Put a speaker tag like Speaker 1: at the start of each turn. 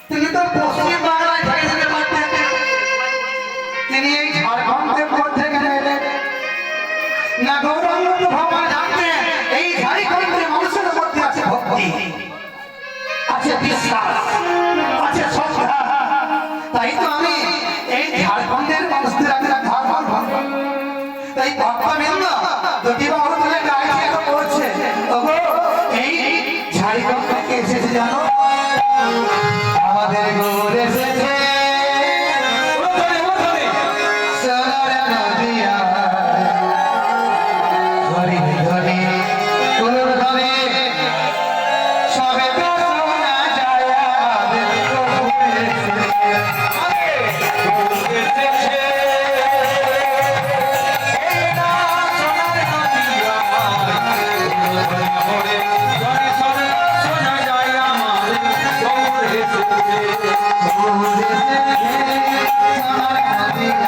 Speaker 1: তিনি তো পশ্চিম বাংলায় থেকে পারতেন, তিনি এই ঝাড়খণ্ডের মধ্যে কেন এলেন না? গৌরাঙ্গ ভগবান জানতেন এই ঝাড়খণ্ডের মানুষের মধ্যে আছে ভক্তি, আছে বিশ্বাস, আছে শ্রদ্ধা। তাই তো আমি এই ঝাড়খণ্ডের মানুষদের আমি ধারণ করব। তাই ভক্তবৃন্দ দুটি বাহু তুলে গাইছে বলছে, ওগো এই ঝাড়খণ্ড থেকে এসেছে জানো, আমাদের গৌর এসেছে সোনার নদিয়া, ধরি ধরি কুলুর ধরে সবে তো শোনা যায় আমাদের গৌর এসেছে।
Speaker 2: সোনার নদিয়া